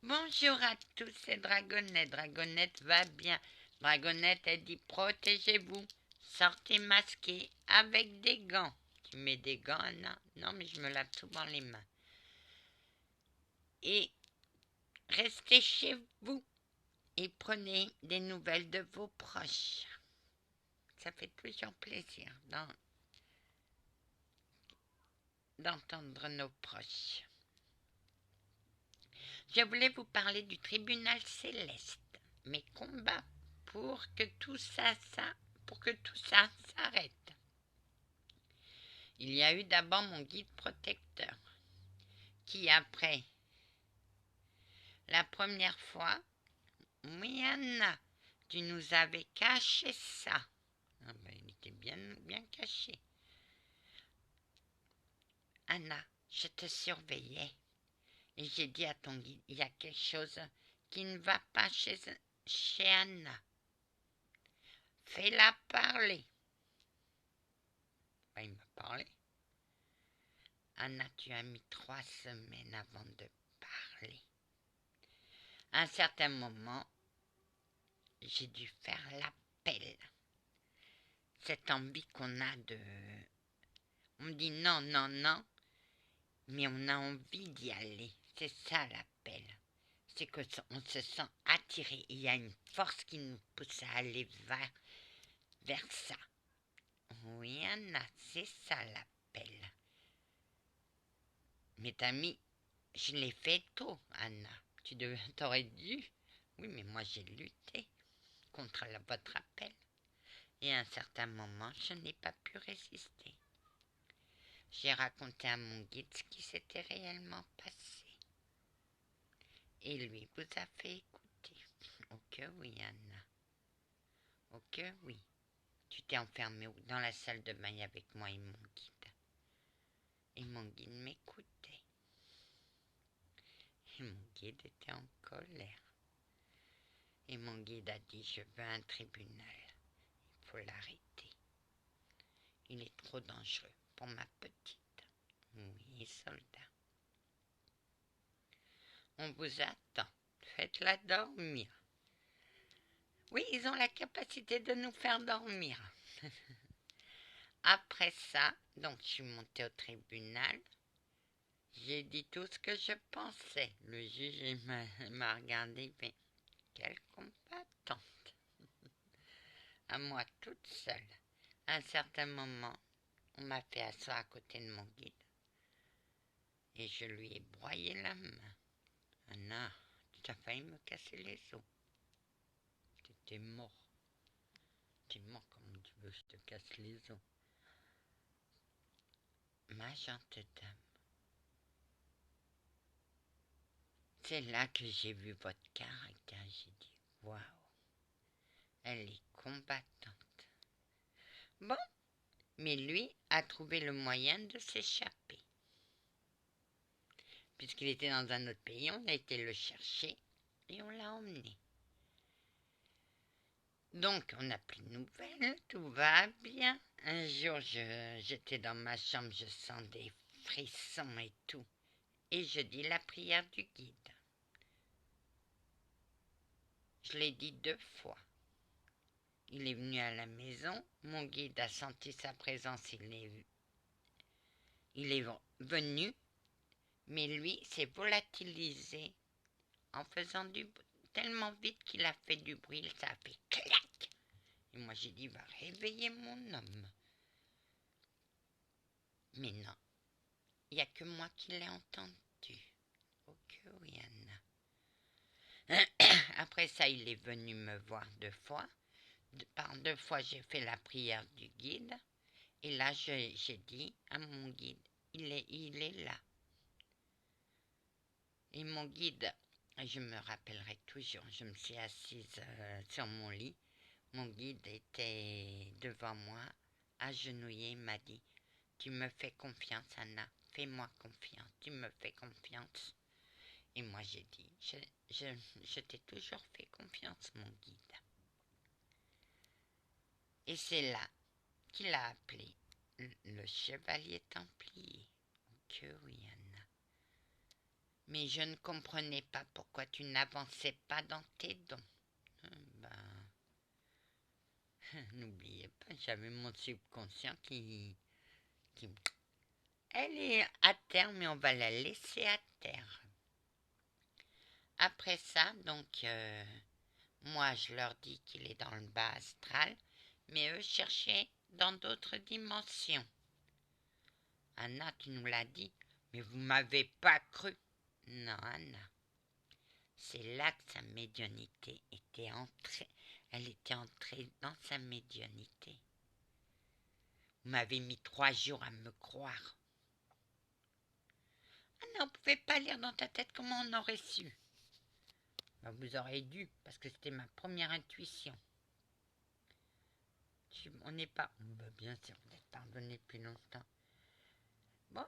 Bonjour à tous, c'est Dragonette. Dragonette va bien. Dragonette a dit protégez-vous. Sortez masqué avec des gants. Tu mets des gants, Anna? Non, mais je me lave souvent les mains. Et restez chez vous et prenez des nouvelles de vos proches. Ça fait toujours plaisir d'entendre nos proches. Je voulais vous parler du tribunal céleste, mes combats pour que tout ça s'arrête. Il y a eu d'abord mon guide protecteur, qui après la première fois, oui Anna, tu nous avais caché ça. Ah ben, il était bien caché. Anna, je te surveillais et j'ai dit à ton guide, il y a quelque chose qui ne va pas chez Anna. Fais-la parler. Ben, il m'a parlé. Anna, tu as mis 3 semaines avant de parler. À un certain moment, j'ai dû faire l'appel. Cette envie qu'on a de... On me dit non, non, non, mais on a envie d'y aller. C'est ça l'appel. C'est qu'on se sent attiré. Il y a une force qui nous pousse à aller vers ça. Oui, Anna, c'est ça l'appel. Mes amis, je l'ai fait tôt, Anna. T'aurais dû. Oui, mais moi j'ai lutté contre votre appel. Et à un certain moment, je n'ai pas pu résister. J'ai raconté à mon guide ce qui s'était réellement passé. Et lui vous a fait écouter. Oh que oui, Anna. Oh que oui. Tu t'es enfermée dans la salle de bain avec moi et mon guide. Et mon guide m'écoutait. Et mon guide était en colère. Et mon guide a dit, je veux un tribunal. Il faut l'arrêter. Il est trop dangereux pour ma petite. Oui, soldat. On vous attend. Faites-la dormir. Oui, ils ont la capacité de nous faire dormir. Après ça, donc je suis montée au tribunal. J'ai dit tout ce que je pensais. Le juge m'a regardé, mais quelle combattante. À moi toute seule. À un certain moment, on m'a fait asseoir à côté de mon guide. Et je lui ai broyé la main. Anna, tu as failli me casser les os. T'es mort. T'es mort comme tu veux, je te casse les os. Ma gentille dame. C'est là que j'ai vu votre caractère. J'ai dit, waouh, elle est combattante. Bon, mais lui a trouvé le moyen de s'échapper. Puisqu'il était dans un autre pays, on a été le chercher et on l'a emmené. Donc, on n'a plus de nouvelles, tout va bien. Un jour, j'étais dans ma chambre, je sens des frissons et tout. Et je dis la prière du guide. Je l'ai dit 2 fois. Il est venu à la maison, mon guide a senti sa présence, il est venu, mais lui s'est volatilisé en faisant tellement vite qu'il a fait du bruit, ça a fait clac. Et moi j'ai dit, va réveiller mon homme. Mais non, il n'y a que moi qui l'ai entendu. Oh que oui, Anna. Après ça, il est venu me voir 2 fois. Par 2 fois, j'ai fait la prière du guide. Et là, j'ai dit à mon guide, il est là. Et mon guide, je me rappellerai toujours, je me suis assise sur mon lit. Mon guide était devant moi, agenouillé, il m'a dit, tu me fais confiance, Anna, fais-moi confiance, tu me fais confiance. Et moi j'ai dit, je t'ai toujours fait confiance, mon guide. Et c'est là qu'il a appelé le chevalier templier. Que oui, Anna. Mais je ne comprenais pas pourquoi tu n'avançais pas dans tes dons. N'oubliez pas, j'avais mon subconscient qui... Elle est à terre, mais on va la laisser à terre. Après ça, donc, moi, je leur dis qu'il est dans le bas astral, mais eux cherchaient dans d'autres dimensions. Anna, tu nous l'as dit, mais vous m'avez pas cru. Non, Anna. C'est là que sa médiumnité était entrée. Elle était entrée dans sa médiumnité. Vous m'avez mis 3 jours à me croire. Anna, on ne pouvait pas lire dans ta tête, comment on aurait su? Ben, vous aurez dû, parce que c'était ma première intuition. On n'est pas... Ben, bien sûr, vous êtes pardonné depuis longtemps. Bon,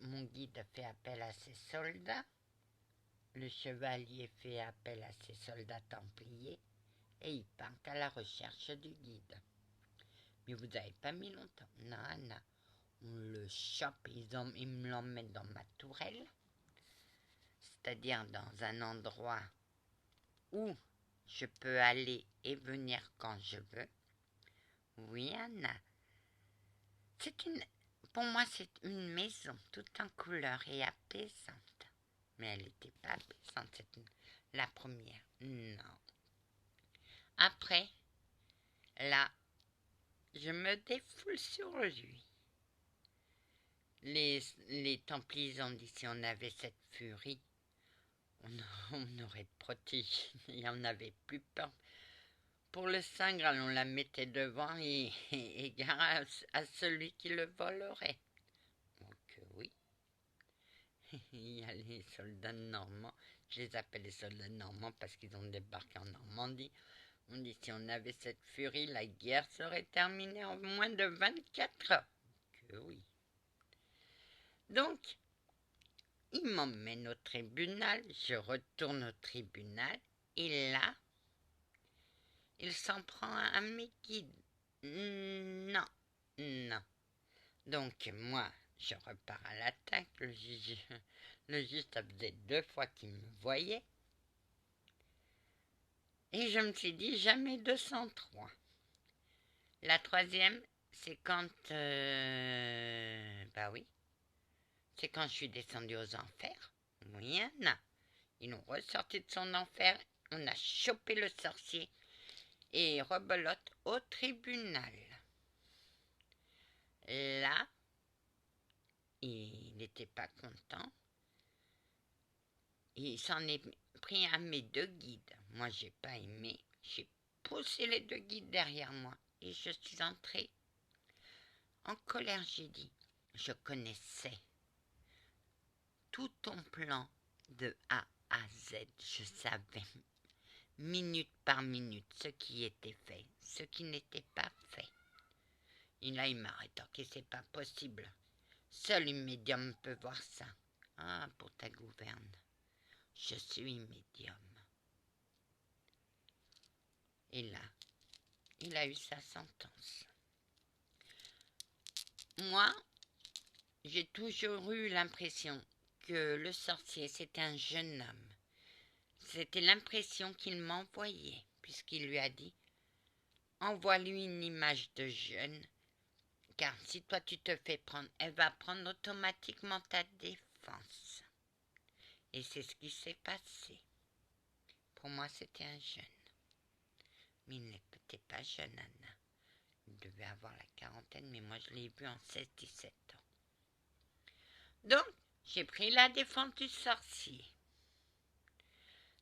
mon guide fait appel à ses soldats. Le chevalier fait appel à ses soldats templiers. Et ils partent à la recherche du guide. Mais vous n'avez pas mis longtemps. Non, Anna. On le chope, ils me l'emmènent dans ma tourelle. C'est-à-dire dans un endroit où je peux aller et venir quand je veux. Oui, Anna. Pour moi, c'est une maison toute en couleur et apaisante. Mais elle n'était pas apaisante, la première. Non. Après, là, je me défoule sur lui. Les Templiers ont dit si on avait cette furie, on aurait protégé. Il n'y en avait plus peur. Pour le Saint Graal, on la mettait devant et gare à celui qui le volerait. Donc oui, il y a les soldats normands. Je les appelle les soldats normands parce qu'ils ont débarqué en Normandie. On dit si on avait cette furie, la guerre serait terminée en moins de 24 heures. Que oui. Donc, il m'emmène au tribunal, je retourne au tribunal, et là, il s'en prend à mes guides. Non, non. Donc, moi, je repars à l'attaque. Le juge, ça faisait 2 fois qu'il me voyait. Et je me suis dit, jamais 203. La 3e, c'est quand... bah oui. C'est quand je suis descendue aux enfers. Oui, Anna. Ils nous ressorti de son enfer. On a chopé le sorcier. Et rebelote au tribunal. Là, il n'était pas content. Il s'en est pris à mes 2 guides. Moi, j'ai pas aimé. J'ai poussé les 2 guides derrière moi. Et je suis entrée en colère. J'ai dit, je connaissais tout ton plan de A à Z. Je savais minute par minute ce qui était fait, ce qui n'était pas fait. Et là, il m'a rétorqué, c'est pas possible. Seul une médium peut voir ça. Ah, pour ta gouverne, je suis médium. Et là, il a eu sa sentence. Moi, j'ai toujours eu l'impression que le sorcier, c'était un jeune homme. C'était l'impression qu'il m'envoyait, puisqu'il lui a dit « Envoie-lui une image de jeune, car si toi tu te fais prendre, elle va prendre automatiquement ta défense. » Et c'est ce qui s'est passé. Pour moi, c'était un jeune. Mais il n'était pas jeune, Anna. Il devait avoir la quarantaine, mais moi je l'ai vu en 16-17 ans. Donc, j'ai pris la défense du sorcier.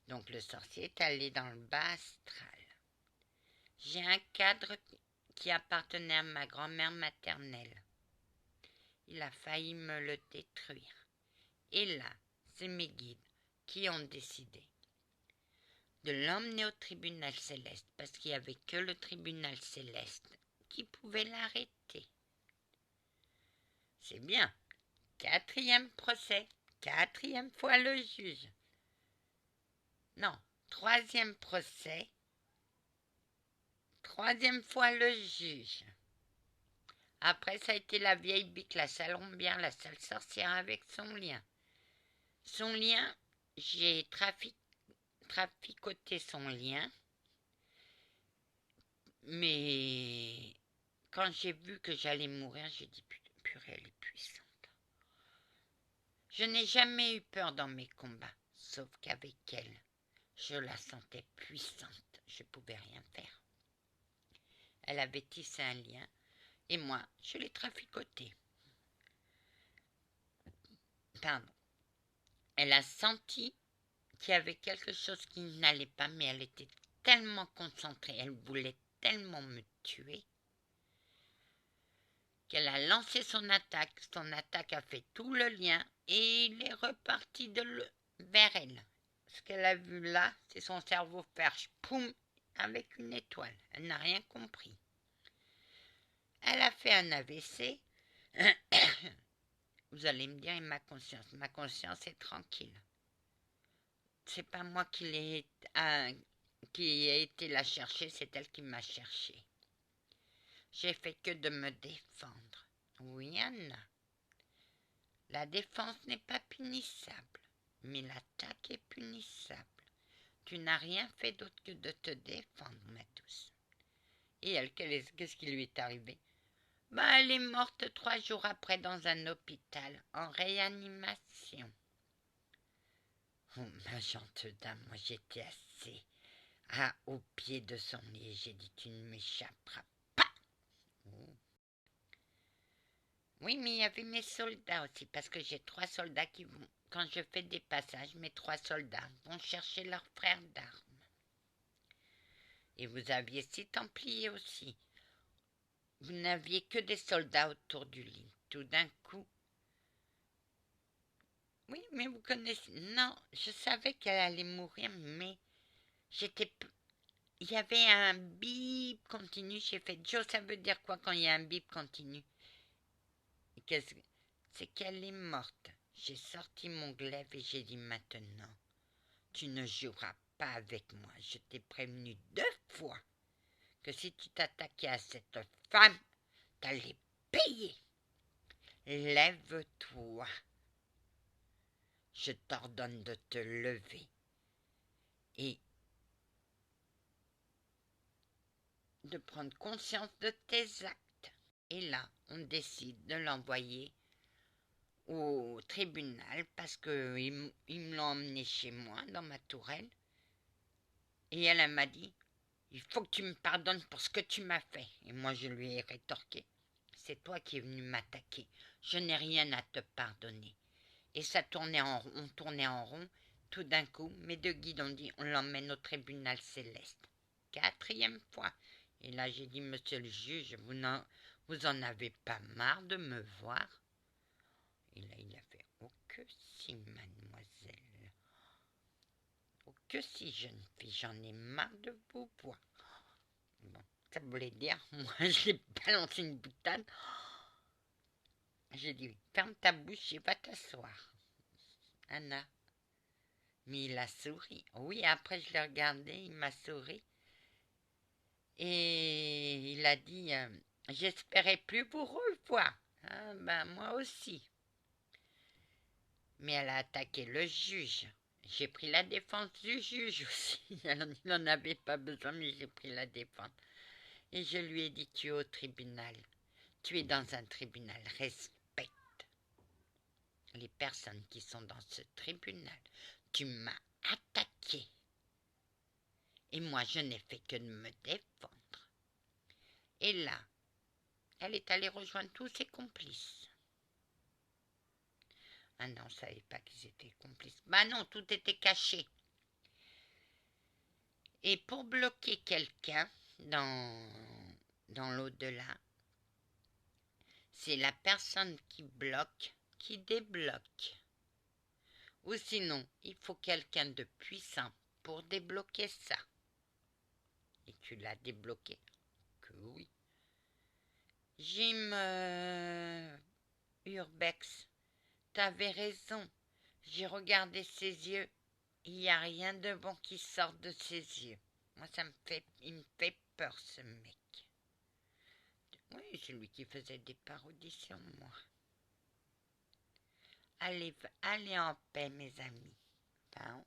Donc, le sorcier est allé dans le bas astral. J'ai un cadre qui appartenait à ma grand-mère maternelle. Il a failli me le détruire. Et là, c'est mes guides qui ont décidé de l'emmener au tribunal céleste, parce qu'il n'y avait que le tribunal céleste qui pouvait l'arrêter. C'est bien. 4e procès, 4e fois le juge. Non, 3e procès, 3e fois le juge. Après, ça a été la vieille bique, la sale rombière, la sale sorcière avec son lien. Son lien, j'ai traficoté son lien, mais quand j'ai vu que j'allais mourir, j'ai dit purée, elle est puissante. Je n'ai jamais eu peur dans mes combats, sauf qu'avec elle, je la sentais puissante, je ne pouvais rien faire. Elle avait tissé un lien, et moi, je l'ai traficoté. Pardon. Elle a senti qu'il y avait quelque chose qui n'allait pas, mais elle était tellement concentrée, elle voulait tellement me tuer, qu'elle a lancé son attaque. Son attaque a fait tout le lien, et il est reparti vers elle. Ce qu'elle a vu là, c'est son cerveau faire poum avec une étoile. Elle n'a rien compris. Elle a fait un AVC. Vous allez me dire, et ma conscience est tranquille. C'est pas moi qui ai été la chercher, c'est elle qui m'a cherché. J'ai fait que de me défendre. Oui, Anna. La défense n'est pas punissable, mais l'attaque est punissable. Tu n'as rien fait d'autre que de te défendre, ma douce. Et elle, qu'est-ce qui lui est arrivé? Elle est morte 3 jours après dans un hôpital, en réanimation. Oh, ma gentille dame, moi j'étais assez au pied de son lit. J'ai dit, tu ne m'échapperas pas. Oh. Oui, mais il y avait mes soldats aussi, parce que j'ai 3 soldats qui vont, quand je fais des passages, mes 3 soldats vont chercher leurs frères d'armes. Et vous aviez 6 templiers aussi. Vous n'aviez que des soldats autour du lit. Tout d'un coup, oui, mais vous connaissez. Non, je savais qu'elle allait mourir, mais j'étais. Il y avait un bip continu. J'ai fait Joe, ça veut dire quoi quand il y a un bip continu? C'est qu'elle est morte. J'ai sorti mon glaive et j'ai dit maintenant, tu ne joueras pas avec moi. Je t'ai prévenu 2 fois que si tu t'attaquais à cette femme, t'allais payer. Lève-toi. Je t'ordonne de te lever et de prendre conscience de tes actes. Et là, on décide de l'envoyer au tribunal parce qu'ils me l'ont emmené chez moi, dans ma tourelle. Et elle m'a dit, il faut que tu me pardonnes pour ce que tu m'as fait. Et moi, je lui ai rétorqué, c'est toi qui es venu m'attaquer. Je n'ai rien à te pardonner. Et ça tournait en rond, on tournait en rond. Tout d'un coup, mes 2 guides ont dit, on l'emmène au tribunal céleste. 4e fois. Et là, j'ai dit, monsieur le juge, vous en avez pas marre de me voir? Et là, il a fait, oh que si, mademoiselle. Oh que si, jeune fille, j'en ai marre de vous voir. Bon, ça voulait dire, moi, je l'ai balancé une boutade. J'ai dit, ferme ta bouche et va t'asseoir. Anna. Mais il a souri. Oui, après je l'ai regardé, il m'a souri. Et il a dit, j'espérais plus vous revoir. Ah, moi aussi. Mais elle a attaqué le juge. J'ai pris la défense du juge aussi. Il n'en avait pas besoin, mais j'ai pris la défense. Et je lui ai dit, tu es au tribunal. Tu es dans un tribunal. Respecte les personnes qui sont dans ce tribunal. Tu m'as attaqué. Et moi, je n'ai fait que de me défendre. Et là, elle est allée rejoindre tous ses complices. Ah non, on ne savait pas qu'ils étaient complices. Non, tout était caché. Et pour bloquer quelqu'un dans l'au-delà, c'est la personne qui bloque qui débloque. Ou sinon, il faut quelqu'un de puissant pour débloquer ça. Et tu l'as débloqué? Que oui. Jim Urbex, t'avais raison. J'ai regardé ses yeux. Il n'y a rien de bon qui sort de ses yeux. Moi, il me fait peur, ce mec. Oui, c'est lui qui faisait des parodies sur moi. Allez, allez en paix, mes amis. Ciao.